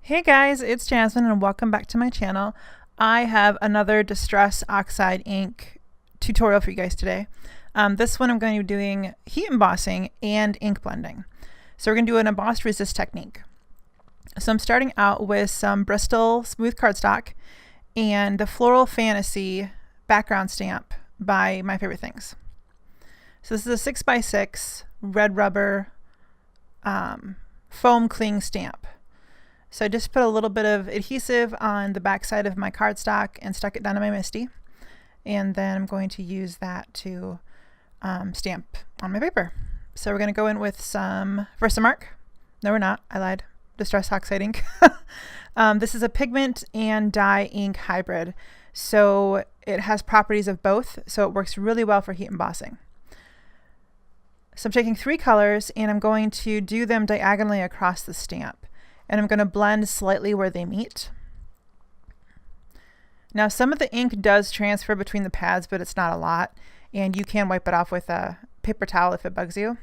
Hey guys, it's Jasmine and welcome back to my channel. I have another Distress Oxide ink tutorial for you guys today. This one I'm going to be doing heat embossing and ink blending. So we're going to do an embossed resist technique. So I'm starting out with some Bristol smooth cardstock and the Floral Fantasy background stamp by My Favorite Things. So this is a 6x6 red rubber foam cling stamp. So I just put a little bit of adhesive on the back side of my cardstock and stuck it down in my MISTI. And then I'm going to use that to stamp on my paper. So we're going to go in with some Versamark. No, we're not. I lied. Distress Oxide ink. This is a pigment and dye ink hybrid. So it has properties of both. So it works really well for heat embossing. So I'm taking 3 colors and I'm going to do them diagonally across the stamp. And I'm going to blend slightly where they meet. Now some of the ink does transfer between the pads, but it's not a lot, and you can wipe it off with a paper towel if it bugs you.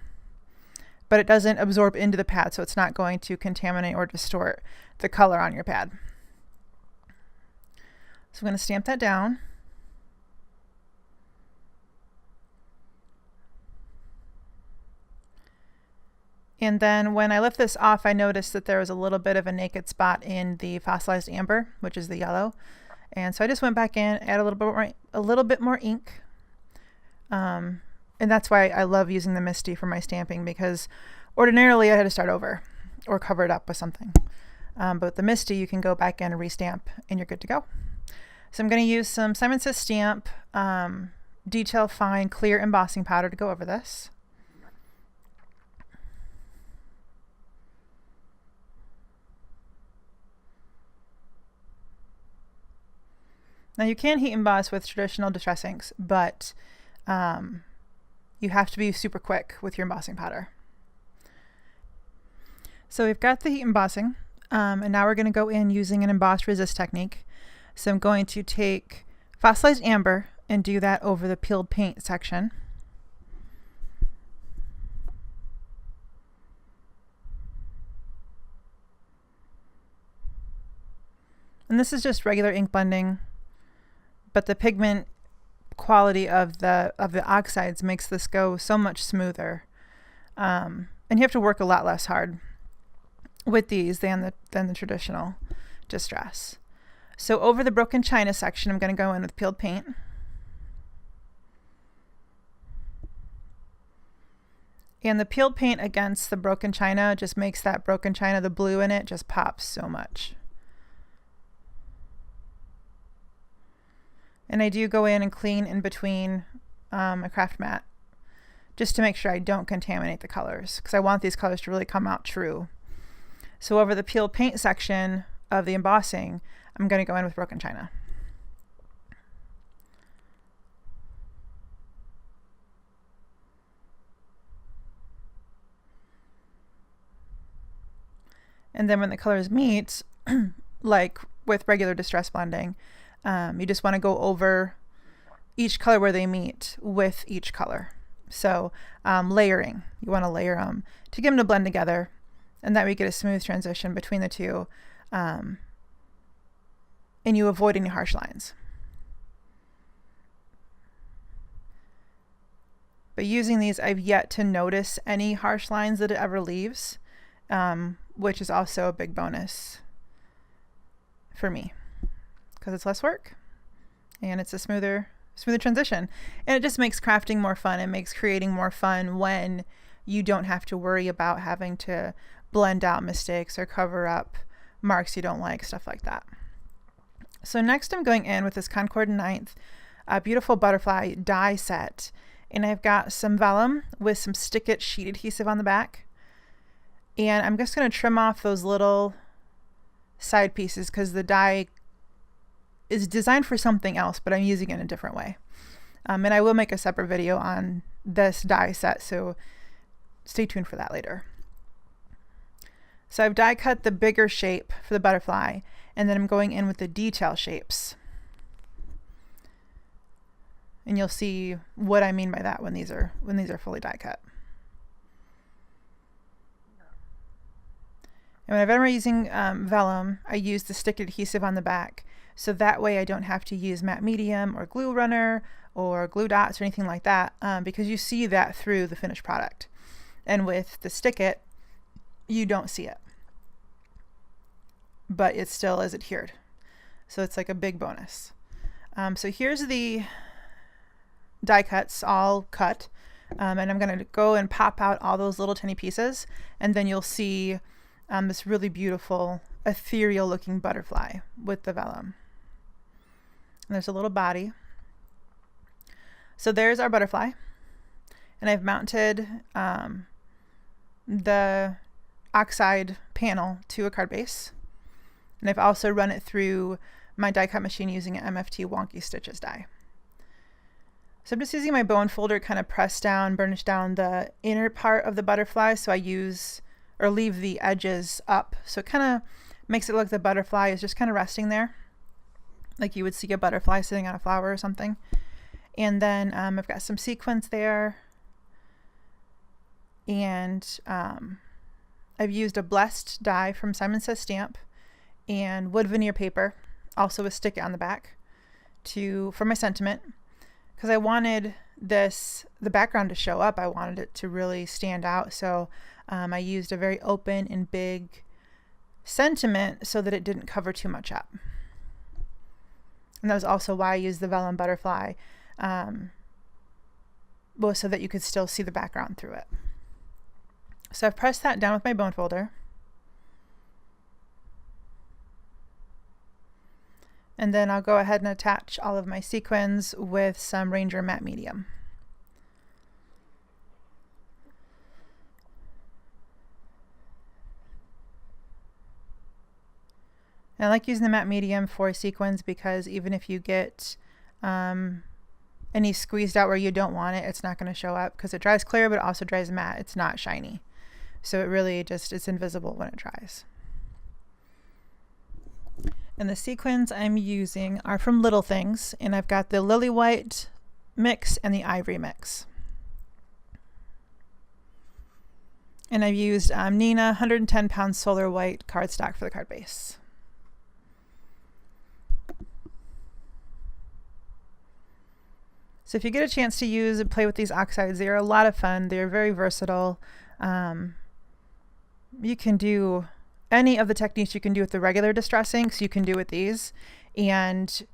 But it doesn't absorb into the pad, so it's not going to contaminate or distort the color on your pad. So I'm going to stamp that down. And then when I lift this off, I noticed that there was a little bit of a naked spot in the fossilized amber, which is the yellow. And so I just went back in, add a little bit more ink. And that's why I love using the MISTI for my stamping, because ordinarily I had to start over or cover it up with something. But with the MISTI, you can go back in and restamp and you're good to go. So I'm going to use some Simon Says Stamp Detail Fine Clear Embossing Powder to go over this. Now you can heat emboss with traditional distress inks, but you have to be super quick with your embossing powder. So we've got the heat embossing, and now we're going to go in using an embossed resist technique. So I'm going to take fossilized amber and do that over the peeled paint section. And this is just regular ink blending, but the pigment quality of the oxides makes this go so much smoother, and you have to work a lot less hard with these than the traditional distress. So over the broken china section, I'm going to go in with peeled paint. And the peeled paint against the broken china just makes that broken china, the blue in it, just pops so much. And I do go in and clean in between a craft mat just to make sure I don't contaminate the colors, because I want these colors to really come out true. So over the peeled paint section of the embossing, I'm going to go in with broken china. And then when the colors meet, like with regular distress blending, you just want to go over each color where they meet with each color. So layering, you want to layer them to get them to blend together, and that way you get a smooth transition between the two, and you avoid any harsh lines. But using these, I've yet to notice any harsh lines that it ever leaves, which is also a big bonus for me, because it's less work and it's a smoother transition, and it just makes crafting more fun. It makes creating more fun when you don't have to worry about having to blend out mistakes or cover up marks you don't like, stuff like that. So next I'm going in with this Concord 9th beautiful butterfly die set, and I've got some vellum with some Stick It sheet adhesive on the back, and I'm just going to trim off those little side pieces because the die is designed for something else, but I'm using it in a different way. And I will make a separate video on this die set, so stay tuned for that later. So I've die cut the bigger shape for the butterfly, and then I'm going in with the detail shapes. And you'll see what I mean by that when these are fully die cut. And whenever I'm using vellum, I use the stick adhesive on the back. So that way I don't have to use matte medium or glue runner or glue dots or anything like that, because you see that through the finished product. And with the stick it, you don't see it, but it still is adhered. So it's like a big bonus. So here's the die cuts all cut. And I'm going to go and pop out all those little tiny pieces, and then you'll see this really beautiful ethereal looking butterfly with the vellum. And there's a little body. So there's our butterfly, and I've mounted the oxide panel to a card base, and I've also run it through my die cut machine using an MFT wonky stitches die. So I'm just using my bone folder, kind of press down, burnish down the inner part of the butterfly, so I use or leave the edges up, so it kind of makes it look like the butterfly is just kind of resting there, like you would see a butterfly sitting on a flower or something. And then I've got some sequins there, and I've used a blessed die from Simon Says Stamp and wood veneer paper, also with stick it on the back for my sentiment, because I wanted the background to show up. I wanted it to really stand out, so I used a very open and big sentiment so that it didn't cover too much up. And that was also why I used the vellum butterfly, well, so that you could still see the background through it. So I've pressed that down with my bone folder. And then I'll go ahead and attach all of my sequins with some Ranger matte medium. And I like using the matte medium for sequins because even if you get any squeezed out where you don't want it, it's not going to show up because it dries clear, but it also dries matte. It's not shiny. So it really just, it's invisible when it dries. And the sequins I'm using are from Little Things, and I've got the Lily White mix and the Ivory mix. And I've used Nina 110 pound solar white cardstock for the card base. So if you get a chance to use and play with these oxides, they are a lot of fun. They're very versatile. You can do any of the techniques you can do with the regular distressing, so you can do with these, and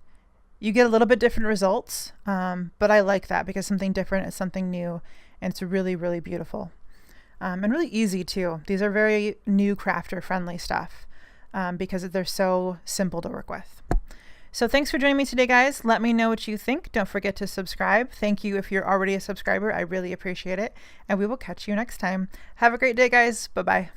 you get a little bit different results, but I like that because something different is something new, and it's really, really beautiful, and really easy too. These are very new crafter friendly stuff because they're so simple to work with. So thanks for joining me today, guys. Let me know what you think. Don't forget to subscribe. Thank you if you're already a subscriber. I really appreciate it, and we will catch you next time. Have a great day, guys. Bye-bye.